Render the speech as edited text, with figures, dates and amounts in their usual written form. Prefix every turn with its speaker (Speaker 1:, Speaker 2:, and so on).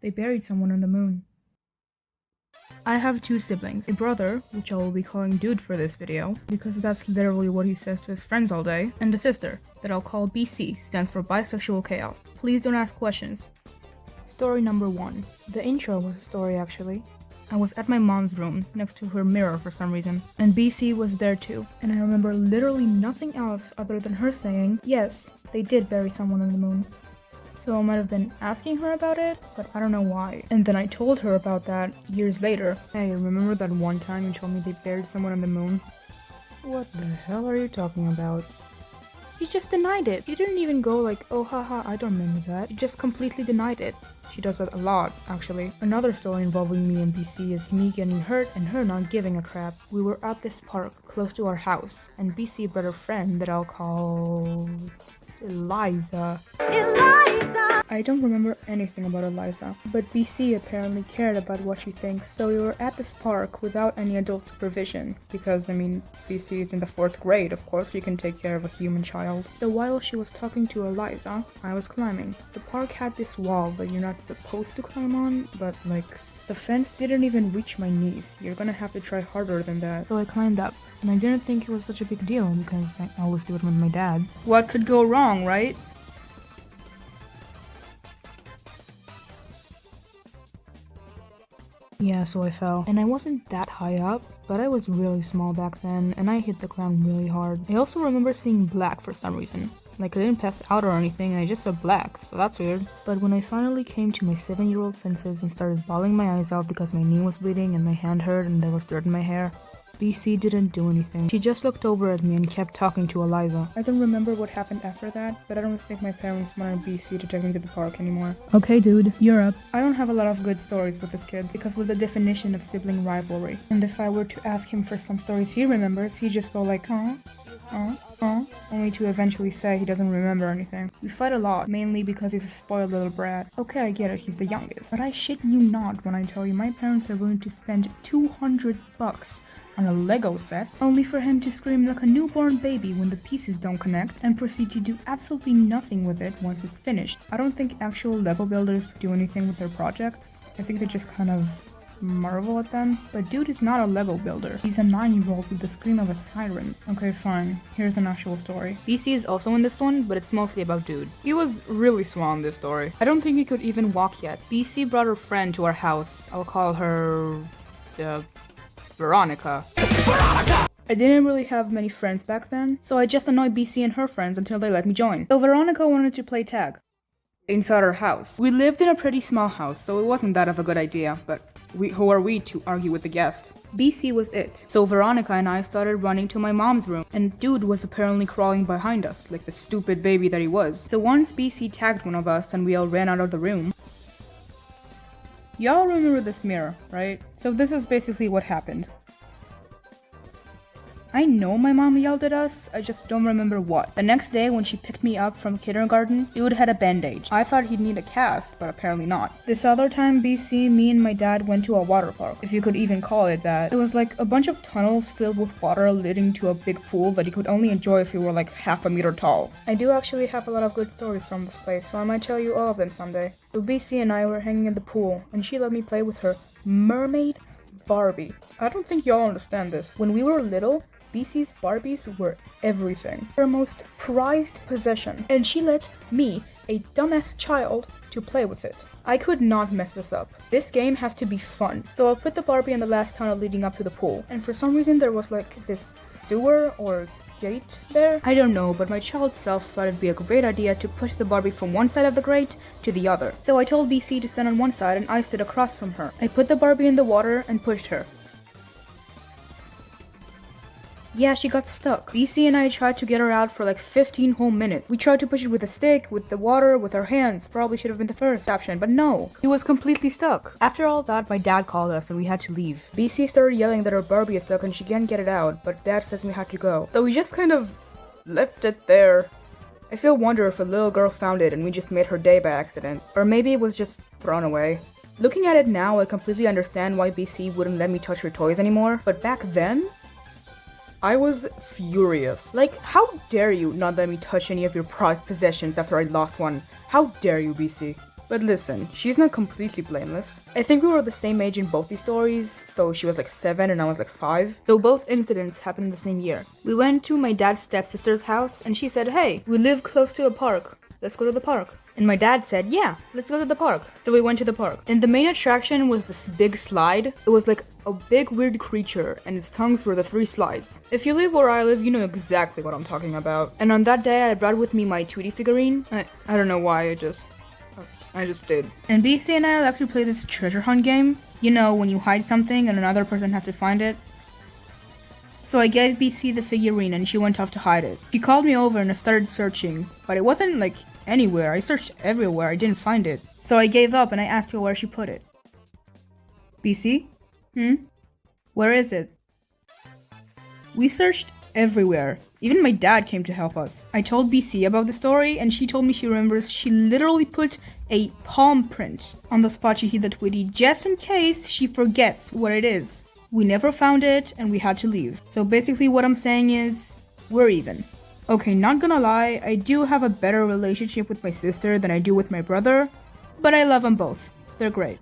Speaker 1: They buried someone on the moon. I have two siblings, a brother, which I will be calling Dude for this video, because that's literally what he says to his friends all day, and a sister, that I'll call BC, stands for Bisexual Chaos. Please don't ask questions. Story number 1. The intro was a story actually. I was at my mom's room, next to her mirror for some reason, and BC was there too, and I remember literally nothing else other than her saying, yes, they did bury someone on the moon. So I might have been asking her about it, but I don't know why. And then I told her about that years later. Hey, remember that one time you told me they buried someone on the moon? What the hell are you talking about? He just denied it. He didn't even go like, oh haha, I don't remember that. He just completely denied it. She does that a lot, actually. Another story involving me and BC is me getting hurt and her not giving a crap. We were at this park close to our house, and BC brought a friend that I'll call Eliza. I don't remember anything about Eliza, but BC apparently cared about what she thinks, so we were at this park without any adult supervision, because, BC is in the 4th grade, of course you can take care of a human child. So while she was talking to Eliza, I was climbing. The park had this wall that you're not supposed to climb on, but the fence didn't even reach my knees. You're gonna have to try harder than that. So I climbed up, and I didn't think it was such a big deal, because I always do it with my dad. What could go wrong, right? Yeah, so I fell. And I wasn't that high up, but I was really small back then, and I hit the ground really hard. I also remember seeing black for some reason. I didn't pass out or anything, I just saw black, so that's weird. But when I finally came to my 7-year-old senses and started bawling my eyes out because my knee was bleeding and my hand hurt and there was dirt in my hair, BC didn't do anything. She just looked over at me and kept talking to Eliza. I don't remember what happened after that, but I don't think my parents wanted BC to take me to the park anymore. Okay dude, you're up. I don't have a lot of good stories with this kid, because we're the definition of sibling rivalry. And if I were to ask him for some stories he remembers, he'd just go like, only to eventually say he doesn't remember anything. We fight a lot, mainly because he's a spoiled little brat. Okay, I get it, he's the youngest. But I shit you not when I tell you my parents are willing to spend $200 on a Lego set, only for him to scream like a newborn baby when the pieces don't connect, and proceed to do absolutely nothing with it once it's finished. I don't think actual Lego builders do anything with their projects. I think they just kind of marvel at them. But dude is not a Lego builder. He's a 9-year-old with the scream of a siren. Okay, fine. Here's an actual story. BC is also in this one, but it's mostly about Dude. He was really small in this story. I don't think he could even walk yet. BC brought her friend to our house. I'll call her Veronica. I didn't really have many friends back then, so I just annoyed BC and her friends until they let me join. So Veronica wanted to play tag inside our house. We lived in a pretty small house, so it wasn't that of a good idea, but who are we to argue with the guest? BC was it. So Veronica and I started running to my mom's room, and Dude was apparently crawling behind us, like the stupid baby that he was. So once BC tagged one of us and we all ran out of the room. Y'all remember this mirror, right? So this is basically what happened. I know my mom yelled at us, I just don't remember what. The next day when she picked me up from kindergarten, Dude had a bandage. I thought he'd need a cast, but apparently not. This other time BC, me and my dad went to a water park, if you could even call it that. It was like a bunch of tunnels filled with water leading to a big pool that you could only enjoy if you were like half a meter tall. I do actually have a lot of good stories from this place, so I might tell you all of them someday. So BC and I were hanging in the pool, and she let me play with her mermaid Barbie. I don't think y'all understand this. When we were little, BC's Barbies were everything. Her most prized possession. And she let me, a dumbass child, to play with it. I could not mess this up. This game has to be fun. So I'll put the Barbie in the last tunnel leading up to the pool. And for some reason there was this sewer or gate there? I don't know, but my child self thought it'd be a great idea to push the Barbie from one side of the grate to the other. So I told BC to stand on one side and I stood across from her. I put the Barbie in the water and pushed her. Yeah, she got stuck. BC and I tried to get her out for 15 whole minutes. We tried to push it with a stick, with the water, with our hands. Probably should have been the first option, but no. He was completely stuck. After all that, my dad called us and we had to leave. BC started yelling that her Barbie is stuck and she can't get it out, but dad says we had to go. So we just kind of left it there. I still wonder if a little girl found it and we just made her day by accident. Or maybe it was just thrown away. Looking at it now, I completely understand why BC wouldn't let me touch her toys anymore, but back then, I was furious. How dare you not let me touch any of your prized possessions after I lost one? How dare you, BC? But listen, she's not completely blameless. I think we were the same age in both these stories, so she was like 7 and I was like 5. Though both incidents happened the same year. We went to my dad's stepsister's house and she said, "Hey, we live close to a park. Let's go to the park." And my dad said, "Yeah, let's go to the park." So we went to the park. And the main attraction was this big slide. It was like a big weird creature and its tongues were the 3 slides. If you live where I live, you know exactly what I'm talking about. And on that day, I brought with me my Tweety figurine. I don't know why, I just did. And BC and I like to play this treasure hunt game. You know, when you hide something and another person has to find it. So I gave BC the figurine and she went off to hide it. She called me over and I started searching, but it wasn't like anywhere. I searched everywhere, I didn't find it. So I gave up and I asked her where she put it. BC? Where is it? We searched everywhere. Even my dad came to help us. I told BC about the story and she told me she remembers she literally put a palm print on the spot she hid the Tweety just in case she forgets what it is. We never found it and we had to leave. So basically what I'm saying is, we're even. Okay, not gonna lie, I do have a better relationship with my sister than I do with my brother, but I love them both. They're great.